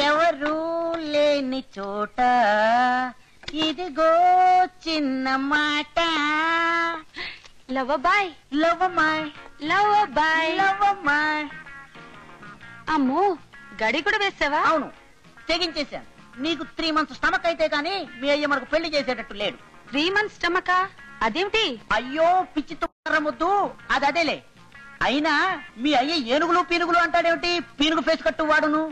ఎవరు లేని చోట ఇదిగో చిన్న మాట. లవ్వబాయ్ లవ్వమ్మాయ్ లవ్వబాయ్ లవ్వమ్మాయ్. అమ్మో గడి కూడా వేసావా? అవును, తెగించేశాను. నీకు 3 months స్టమక్ అయితే గాని మీ అయ్య మనకు పెళ్లి చేసేటట్టు లేడు. 3 months స్టమకా? అదేమిటి? అయ్యో పిచ్చి తుమ్మొద్దు, అది అదేలే. అయినా మీ అయ్య ఏనుగులు పీనుగులు అంటాడేమిటి? పీనుగు ఫేస్ కట్టు వాడును.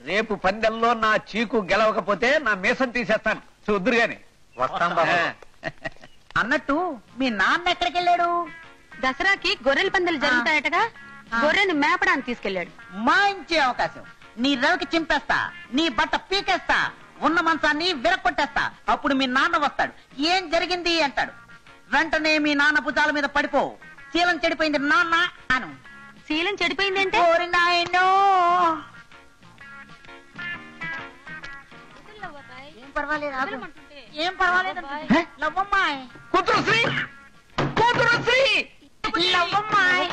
రేపు పందెంలో నా చీకు గెలవకపోతే నా మీసం తీసేస్తాను, చూద్దురు గాని. వస్తాం బాబు. అన్నట్టు మీ నాన్న ఎక్కడికి వెళ్ళాడు? దసరాకి గొర్రెల పందాలు జరుగుతాయటగా, గొర్రెను మేపడానికి తీసుకెళ్లాడు. మంచి అవకాశం. నీ రవికి చింపేస్తా, నీ బట్ట పీకేస్తా, ఉన్న మంచాన్ని విరక్కొట్టేస్తా. అప్పుడు మీ నాన్న వస్తాడు, ఏం జరిగింది అంటాడు. వెంటనే మీ నాన్న భుజాల మీద పడిపో, శీలం చెడిపోయింది నాన్న అను. శీలం చెడిపోయిందంటే? ఓరి నాయనో. ఏం పర్వాలేదు, ఏం పర్వాలేదు. లవ్వమ్మాయ్ కూతురు శ్రీ, కూతురు శ్రీ, లవ్వమ్మాయ్.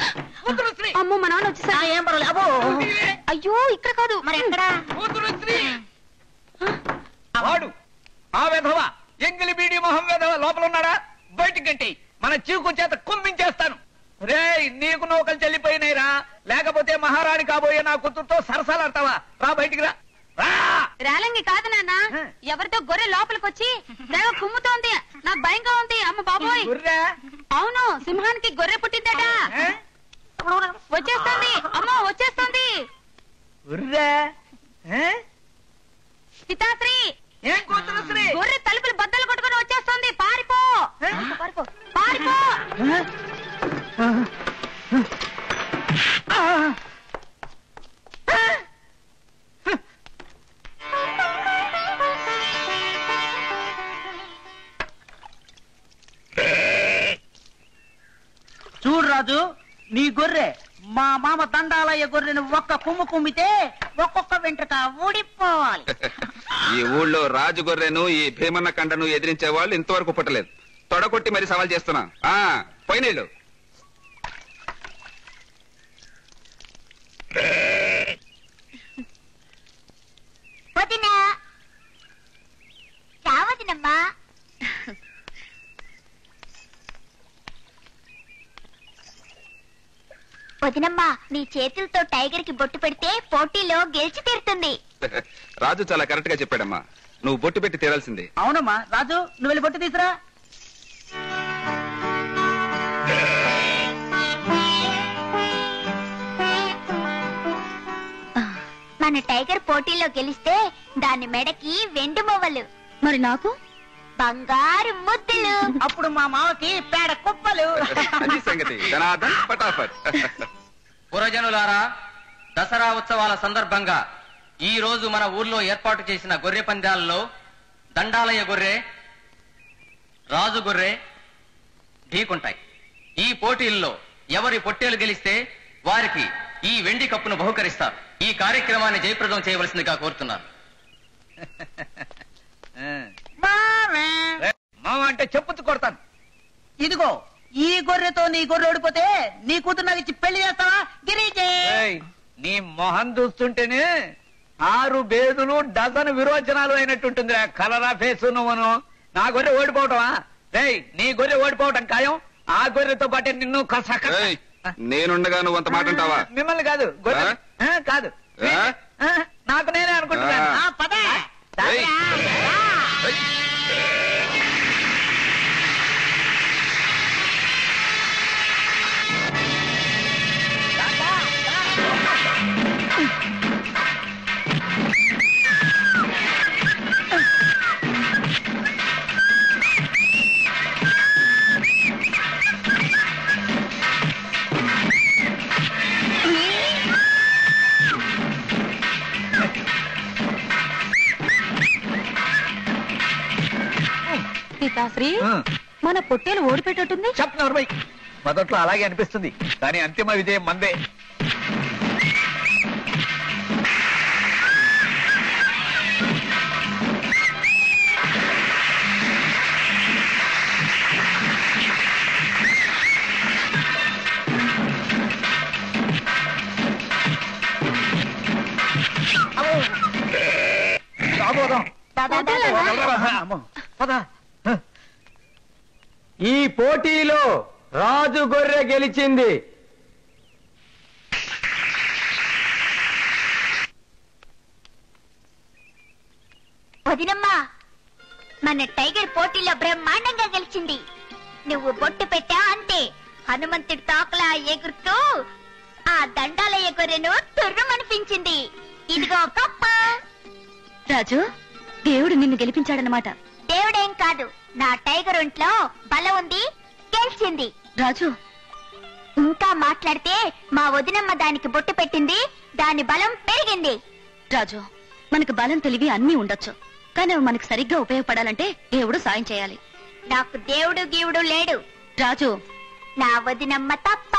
కూతురు శ్రీ. అమ్మో మా నాన్న వచ్చేసా. ఏం పర్వాలేదు. అబ్బో అయ్యో ఇక్కడ కాదు, మరి ఎక్కడ? కూతురు శ్రీ. వాడు ఆ వెధవ ఎంగిలి బీడి మొహం వెధవ లోపల ఉన్నాడా? బయటికి గంటి మన చీకు చేత కుమ్మించేస్తాను. రే నీకు నౌకలు చెల్లిపోయినాయిరా, లేకపోతే మహారాణి కాబోయే నా కూతురుతో సరసాలాడతావా? రా బయటికి రా. రేలంగి కాదు నాన్న, ఎవరితో గొర్రె లోపలికి వచ్చి తెగ కుమ్ముతోంది. నాకు భయంగా ఉంది. అమ్మ బాబోయ్. అవును, సింహానికి గొర్రె పుట్టిందట. వచ్చేస్తుంది అమ్మో, వచ్చేస్తుంది. పితాశ్రీ, ఏం కూతురు శ్రీ? గొర్రె తలుపులు బద్దలు కొట్టుకుని వచ్చేస్తుంది. పారిపో పారిపో పారిపో. చూడు రాజు, నీ గొర్రె మా మామ దండాలయ్య గొర్రెను ఒక్క కుమ్ము కుమ్మితే ఒక్కొక్క వెంట్రుక ఊడిపోవాలి. ఈ ఊళ్ళో రాజు గొర్రెను ఈ భీమన్న కండను ఎదిరించే వాళ్ళు ఇంతవరకు పుట్టలేదు. తొడగొట్టి మరి సవాల్ చేస్తున్నా. పోయినేళ్ళు వదినా రావదినమ్మా. వదినమ్మా, నీ చేతులతో టైగర్ కి బొట్టు పెడితే పోటీలో గెలిచి తీరుతుంది. రాజు చాలా కరెక్ట్ గా చెప్పాడమ్మా, నువ్వు బొట్టు పెట్టి తీరాల్సిందే. అవునమ్మా రాజు, నువ్వు వెళ్ళి బొట్టు తీసురా. మన టైగర్ పోటీలో గెలిస్తే దాని మెడకి వెండి మొవ్వలు, మరి నాకు బంగారు ముద్దులు. అప్పుడు మా మామకి పేడ కుప్పలు. అది సంగతి. జనార్దన్ పటాఫట్. పురజనులారా, దసరా ఉత్సవాల సందర్భంగా ఈ రోజు మన ఊర్లో ఏర్పాటు చేసిన గొర్రె పందాలలో దండాలయ్య గొర్రె, రాజు గొర్రె ఢీకుంటాయి. ఈ పోటీల్లో ఎవరి పొట్టేలు గెలిస్తే వారికి ఈ వెండి కప్పును బహుకరిస్తారు. ఈ కార్యక్రమాన్ని జయప్రదం చేయవలసిందిగా కోరుతున్నారు. మామ అంటే చెప్పుతూ కొడతాను. ఇదిగో ఈ గొర్రెతో నీ గొర్రె ఓడిపోతే నీ కూతురు నాకు ఇచ్చి పెళ్లి చేస్తావా? గిరిజే, నీ మొహం చూస్తుంటేనే 6 బేదులు డజన్ విరోచనాలు అయినట్టుంటుంది. కలరా ఫేసు నువ్వును. నా గొర్రె ఓడిపోవటమా? రేయ్, నీ గొర్రె ఓడిపోవటం ఖాయం. ఆ గొర్రెతో పాటే నిన్ను నేనుండగా నువ్వు అంత మాట అంటావా? మిమ్మల్ని కాదు, గొర్రె కాదు, నాకు నేనే అనుకుంటున్నాను. పితాశ్రీ, మన పొట్టేలు ఓడిపెట్టేటుంది. చెప్పు, మొదట్లో అలాగే అనిపిస్తుంది, కానీ అంతిమ విజయం మందే. ఈ పోటీలో రాజు గొర్రె గెలిచింది. వదినమ్మా, మన టైగర్ పోటీలో బ్రహ్మాండంగా గెలిచింది. నువ్వు బొట్టు పెట్టా అంతే, హనుమంతుడి తాకలా ఎగురుతూ ఆ దండాలయ్య గొర్రెను తుర్రమనిపించింది. ఇదిగో కప్ప. రాజు, దేవుడు నిన్ను గెలిపించాడనమాట. దేవుడేం కాదు, నా టైగర్ ఒంట్లో బలం ఉంది, గెలిచింది. రాజు, ఇంకా మాట్లాడితే మా వదినమ్మ దానికి బొట్టు పెట్టింది, దాని బలం పెరిగింది. రాజు, మనకు బలం తెలివి అన్నీ ఉండొచ్చు, కానీ అవి మనకు సరిగ్గా ఉపయోగపడాలంటే దేవుడు సాయం చేయాలి. నాకు దేవుడు గీవుడు లేడు రాజు. నా వదినమ్మ తప్ప.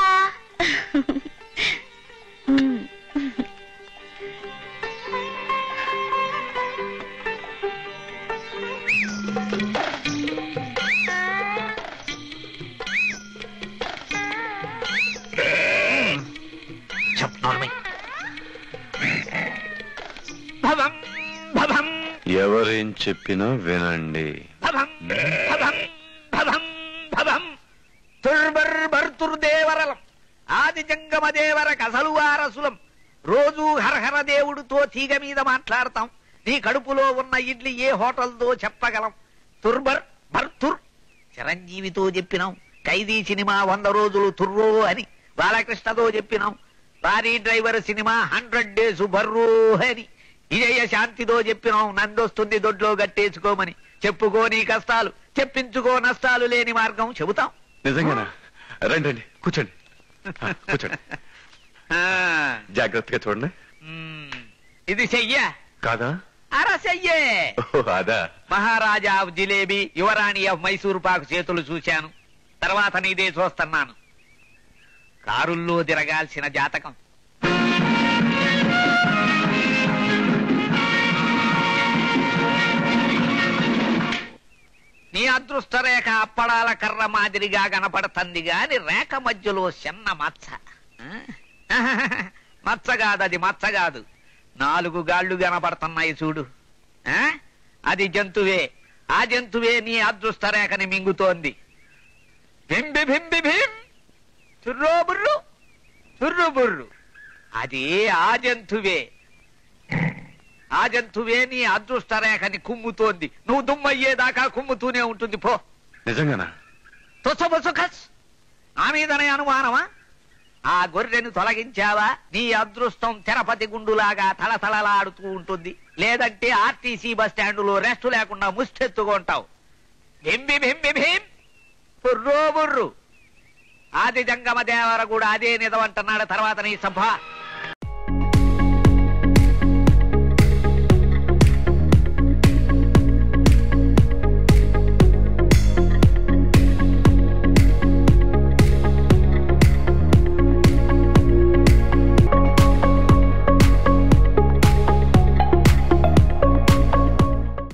ఎవరేం చెప్పినా వినండి. తుర్బర్బర్తుర్దేవరలం ఆది జంగమ దేవర కసలు వారసులం. రోజు హరహర దేవుడితో తీగ మీద మాట్లాడతాం. నీ కడుపులో ఉన్న ఇడ్లీ ఏ హోటల్దో చెప్పగలం. తుర్బర్ బర్తుర్ చిరంజీవితో చెప్పినాం. ఖైదీ సినిమా 100 రోజులు తుర్రో అని. బాలకృష్ణతో చెప్పినాం. Lorry driver cinema 100 days burrow అని. ఇజయ శాంతితో చెప్పినాం. నందొస్తుంది దొడ్లో గట్టేసుకోమని. చెప్పుకో నీ కష్టాలు, చెప్పించుకో నష్టాలు లేని మార్గం చెబుతాం. నిజంగానా? రండి రండి, కూర్చోండి కూర్చోండి. జాగ్రత్తగా చూడండి. ఇది చెయ్య కాదా? అర చెయ్యే. అదా? మహారాజా ఆఫ్ జిలేబీ, యువరాణి ఆఫ్ మైసూరు పాకు చేతులు చూశాను. తర్వాత నీదే చూస్తున్నాను. కారుల్లో తిరగాల్సిన జాతకం. నీ అదృష్ట రేఖ అప్పడాల కర్ర మాదిరిగా కనపడుతుంది గాని రేఖ మధ్యలో చిన్న మచ్చ. మచ్చగాదు, అది మచ్చగాదు. 4 గాళ్లు కనపడుతున్నాయి చూడు. అది జంతువే. ఆ జంతువే నీ అదృష్ట రేఖని మింగుతోంది. బింబి బింబి భీం, తుర్రో బుర్రు, తుర్రు బుర్రు. అది ఆ జంతువే. ఆ జంతువే నీ అదృష్ట రేఖని కుమ్ముతోంది. నువ్వు దుమ్మయ్యేదాకా కుమ్ముతూనే ఉంటుంది. పో. నిజంగానా? తుసబుసుఖస్ ఆ మీదనే అనుమానమా? ఆ గొర్రెను తొలగించావా నీ అదృష్టం తిరుపతి గుండులాగా తలతలలాడుతూ ఉంటుంది. లేదంటే ఆర్టీసీ బస్ స్టాండులో రెస్ట్ లేకుండా ముష్టెత్తుకుంటావు. బింబి బింబి భీం, బుర్రో బుర్రు. ఆది జంగమ దేవర కూడా అదే నిజమంటున్నాడు. తర్వాత నీ సభ